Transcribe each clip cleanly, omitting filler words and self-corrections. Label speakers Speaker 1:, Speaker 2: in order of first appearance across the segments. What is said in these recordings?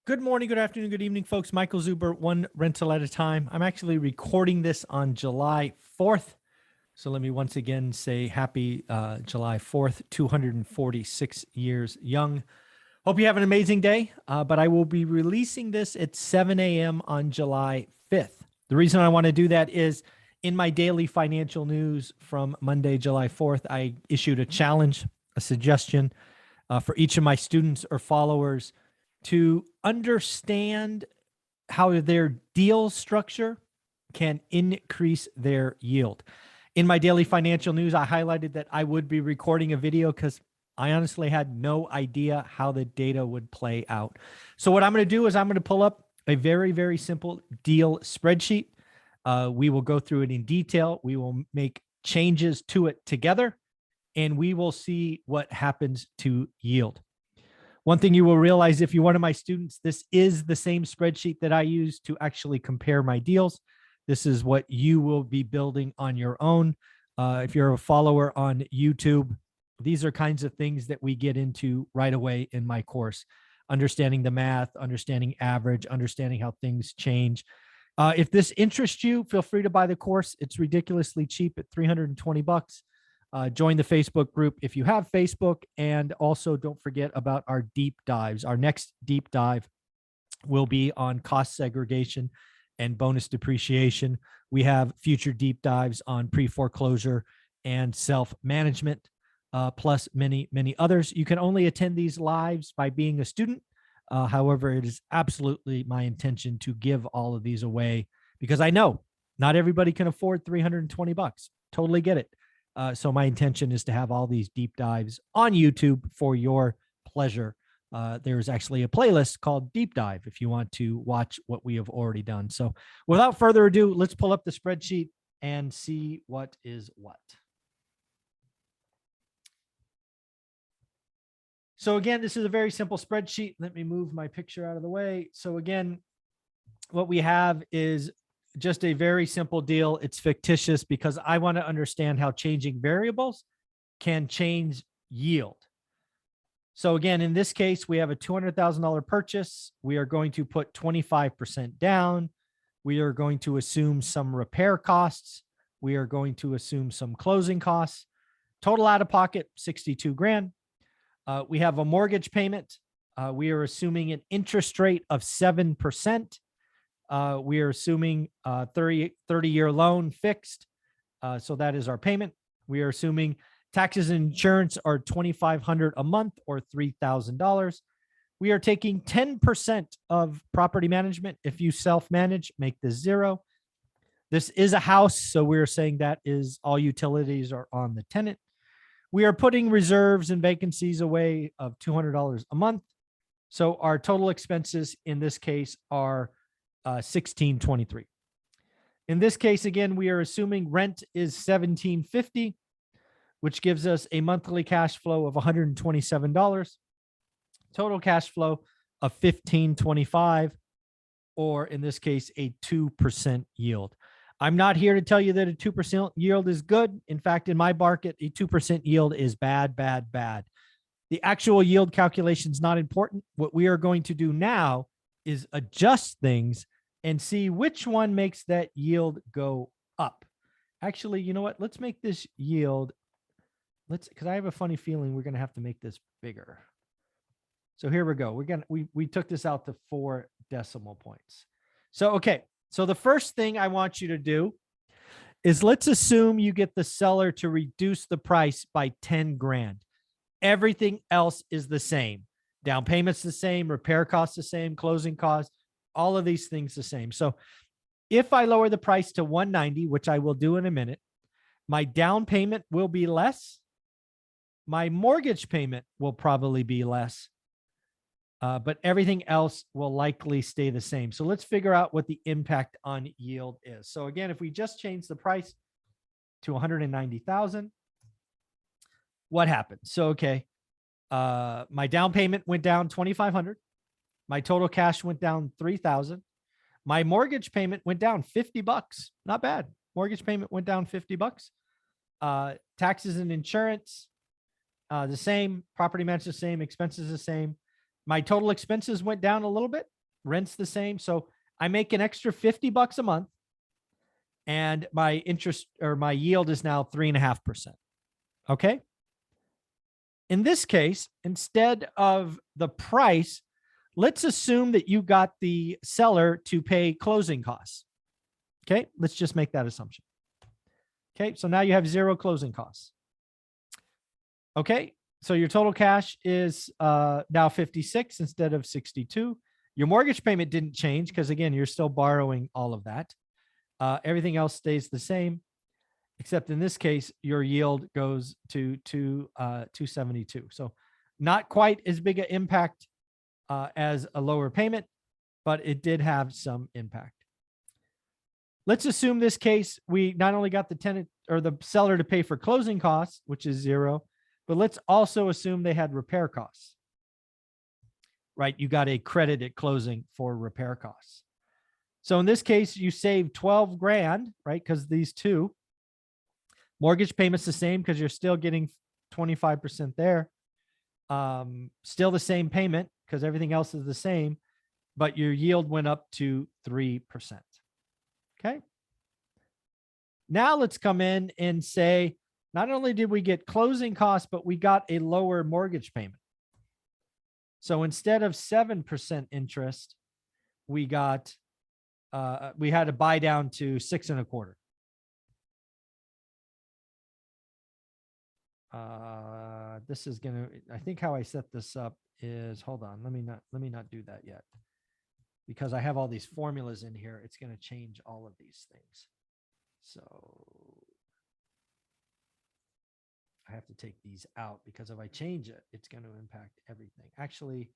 Speaker 1: Good morning, good afternoon, good evening, folks. Michael Zuber, one rental at a time. I'm actually recording this on July 4th. So let me once again say happy July 4th, 246 years young. Hope you have an amazing day, but I will be releasing this at 7 a.m. on July 5th. The reason I want to do that is in my daily financial news from Monday, July 4th, I issued a challenge, a suggestion for each of my students or followers to understand how their deal structure can increase their yield. In my daily financial news, I highlighted that I would be recording a video because I honestly had no idea how the data would play out. So what I'm going to do is I'm going to pull up a very, very simple deal spreadsheet. We will go through it in detail. We will make changes to it together, and we will see what happens to yield. One thing you will realize if you're one of my students, this is the same spreadsheet that I use to actually compare my deals. This is what you will be building on your own. If you're a follower on YouTube, these are kinds of things that we get into right away in my course. Understanding the math, understanding average, understanding how things change. If this interests you, feel free to buy the course. It's ridiculously cheap at $320. Join the Facebook group if you have Facebook, and also don't forget about our deep dives. Our next deep dive will be on cost segregation and bonus depreciation. We have future deep dives on pre-foreclosure and self-management, plus many, many others. You can only attend these lives by being a student. However, it is absolutely my intention to give all of these away because I know not everybody can afford $320. Totally get it. So my intention is to have all these deep dives on YouTube for your pleasure. There's actually a playlist called Deep Dive if you want to watch what we have already done. So without further ado, let's pull up the spreadsheet and see what is what. So again, this is a very simple spreadsheet. Let me move my picture out of the way. So again, what we have is just a very simple deal. It's fictitious because I want to understand how changing variables can change yield. So again, in this case, we have a $200,000 purchase. We are going to put 25% down. We are going to assume some repair costs. We are going to assume some closing costs. Total out of pocket, 62 grand. We have a mortgage payment. We are assuming an interest rate of 7%. We are assuming 30-year loan fixed. So that is our payment. We are assuming taxes and insurance are $2,500 a month or $3,000. We are taking 10% of property management. If you self-manage, make this zero. This is a house, so we're saying that is all utilities are on the tenant. We are putting reserves and vacancies away of $200 a month. So our total expenses in this case are $1,623. In this case, again, we are assuming rent is $1,750, which gives us a monthly cash flow of $127, total cash flow of $1,525, or in this case, a 2% yield. I'm not here to tell you that a 2% yield is good. In fact, in my market, a 2% yield is bad, bad, bad. The actual yield calculation is not important. What we are going to do now is adjust things and see which one makes that yield go up. Actually, you know what? Let's make this yield. Because I have a funny feeling we're going to have to make this bigger. So here we go. We took this out to 4 decimal points. So, okay. So the first thing I want you to do is let's assume you get the seller to reduce the price by 10 grand. Everything else is the same. Down payment's the same, repair costs the same, closing costs, all of these things the same. So if I lower the price to 190, which I will do in a minute, my down payment will be less. My mortgage payment will probably be less, but everything else will likely stay the same. So let's figure out what the impact on yield is. So again, if we just change the price to 190,000, what happens? So, okay, my down payment went down 2,500. My total cash went down 3,000. My mortgage payment went down $50. Not bad. Mortgage payment went down $50. Taxes and insurance, the same. Property management, the same. Expenses, the same. My total expenses went down a little bit. rent's the same. So I make an extra $50 a month, and my interest or my yield is now 3.5%. Okay. In this case, instead of the price, let's assume that you got the seller to pay closing costs. Okay. Let's just make that assumption. Okay. So now you have 0 closing costs. Okay. So your total cash is now 56 instead of 62. Your mortgage payment didn't change because, again, you're still borrowing all of that. Everything else stays the same, except in this case, your yield goes to 272. So not quite as big an impact as a lower payment, but it did have some impact. Let's assume this case, we not only got the tenant or the seller to pay for closing costs, which is 0, but let's also assume they had repair costs, right? You got a credit at closing for repair costs. So in this case, you save 12 grand, right? Because these two, mortgage payment's the same because you're still getting 25% there. Still the same payment because everything else is the same, but your yield went up to 3%. Okay. Now let's come in and say, not only did we get closing costs, but we got a lower mortgage payment. So instead of 7% interest, we got, we had to buy down to 6.25%. This is going to, I think how I set this up is, hold on, let me not do that yet, because I have all these formulas in here. It's going to change all of these things. So I have to take these out because if I change it, it's going to impact everything. Actually,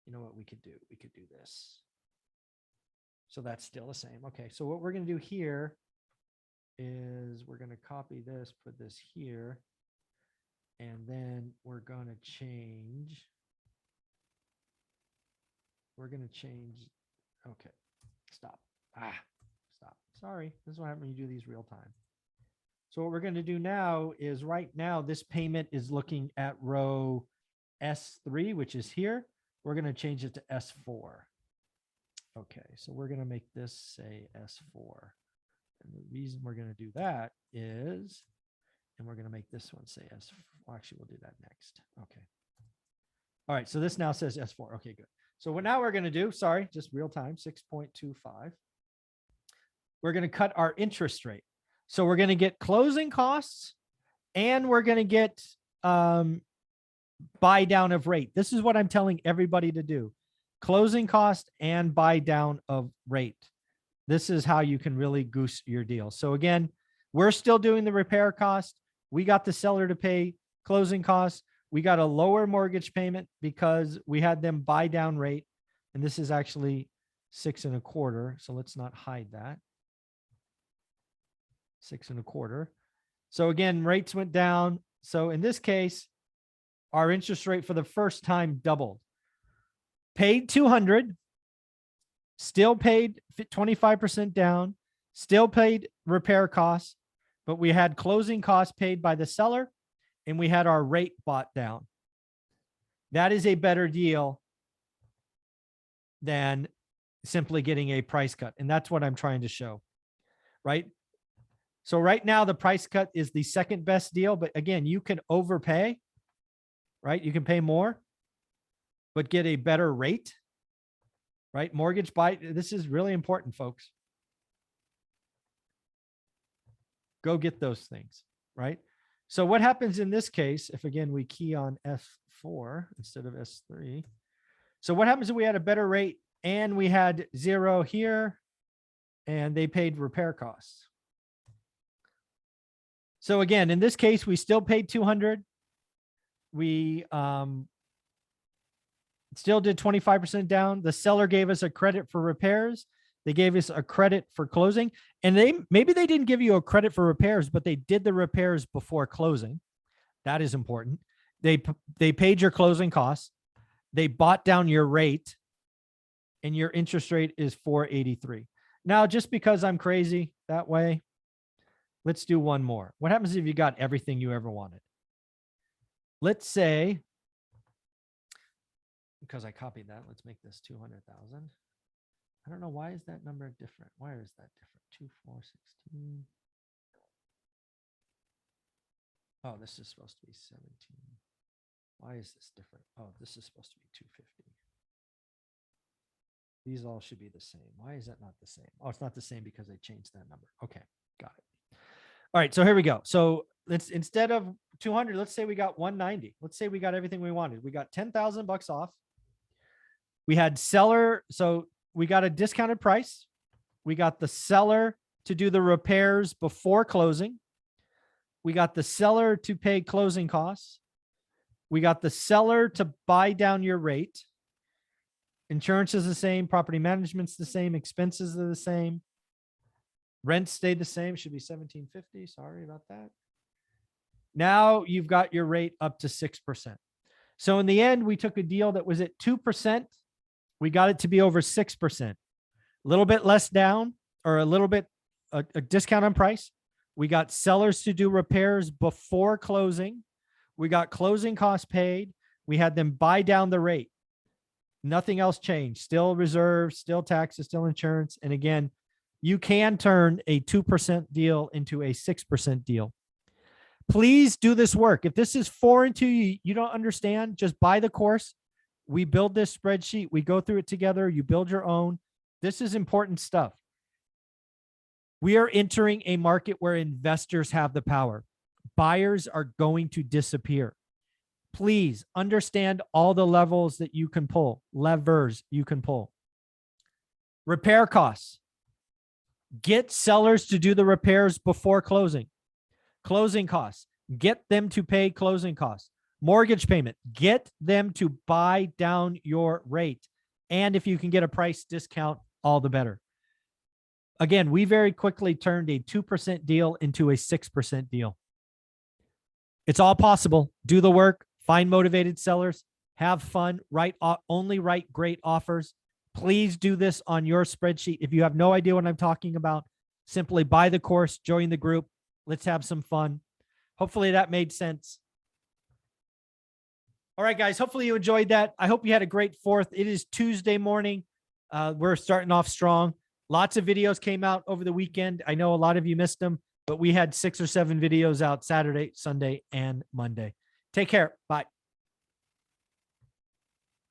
Speaker 1: you know what we could do? We could do this. So that's still the same. Okay. So what we're going to do here is we're going to copy this, put this here, and then we're going to change. We're going to change. Okay. Stop. Stop. Sorry. This is what happens when you do these real time. So what we're going to do now is right now, this payment is looking at row S3, which is here. We're going to change it to S4. Okay. So we're going to make this say S4. And the reason we're going to do that is, and we're going to make this one say S4. Well, actually, we'll do that next. Okay. All right. So this now says S4. Okay, good. So what now we're going to do, sorry, just real time, 6.25. We're going to cut our interest rate. So we're going to get closing costs and we're going to get buy down of rate. This is what I'm telling everybody to do. Closing cost and buy down of rate. This is how you can really goose your deal. So again, we're still doing the repair cost. We got the seller to pay closing costs. We got a lower mortgage payment because we had them buy down rate. And this is actually 6.25. So let's not hide that. 6.25. So again, rates went down. So in this case, our interest rate for the first time doubled. Paid 200, still paid 25% down, still paid repair costs, but we had closing costs paid by the seller and we had our rate bought down. That is a better deal than simply getting a price cut. And that's what I'm trying to show, right? So right now the price cut is the second best deal, but again, you can overpay, right? You can pay more, but get a better rate, right? Mortgage buy, this is really important, folks. Go get those things, right? So what happens in this case, if again, we key on F4 instead of S3. So what happens if we had a better rate and we had 0 here and they paid repair costs? So again, in this case, we still paid 200. We still did 25% down. The seller gave us a credit for repairs. They gave us a credit for closing, and maybe they didn't give you a credit for repairs, but they did the repairs before closing. That is important. They paid your closing costs. They bought down your rate, and your interest rate is 483. Now, just because I'm crazy that way, let's do one more. What happens if you got everything you ever wanted? Let's say because I copied that. Let's make this 200,000. I don't know. Why is that number different? Why is that different? 2416. Oh, this is supposed to be 17. Why is this different? Oh, this is supposed to be 250. These all should be the same. Why is that not the same? Oh, it's not the same because I changed that number. Okay, got it. All right, so here we go. So let's, instead of 200, let's say we got 190. Let's say we got everything we wanted. We got 10,000 bucks off. We had seller, so we got a discounted price. We got the seller to do the repairs before closing. We got the seller to pay closing costs. We got the seller to buy down your rate. Insurance is the same. Property management's the same. Expenses are the same. Rent stayed the same. Should be $1,750. Sorry about that. Now you've got your rate up to 6%. So in the end, we took a deal that was at 2%. We got it to be over 6%. A little bit less down, or a little bit a discount on price. We got sellers to do repairs before closing. We got closing costs paid. We had them buy down the rate. Nothing else changed. Still reserves, still taxes, still insurance. And again, you can turn a 2% deal into a 6% deal. Please do this work. If this is foreign to you, you don't understand, just buy the course. We build this spreadsheet. We go through it together. You build your own. This is important stuff. We are entering a market where investors have the power. Buyers are going to disappear. Please understand all the levels that you can pull, levers you can pull. Repair costs. Get sellers to do the repairs before closing. Closing costs. Get them to pay closing costs. Mortgage payment. Get them to buy down your rate. And if you can get a price discount, all the better. Again, we very quickly turned a 2% deal into a 6% deal. It's all possible. Do the work. Find motivated sellers. Have fun. Only write great offers. Please do this on your spreadsheet. If you have no idea what I'm talking about, simply buy the course, join the group. Let's have some fun. Hopefully that made sense. All right, guys. Hopefully you enjoyed that. I hope you had a great 4th. It is Tuesday morning. We're starting off strong. Lots of videos came out over the weekend. I know a lot of you missed them, but we had 6 or 7 videos out Saturday, Sunday, and Monday. Take care. Bye.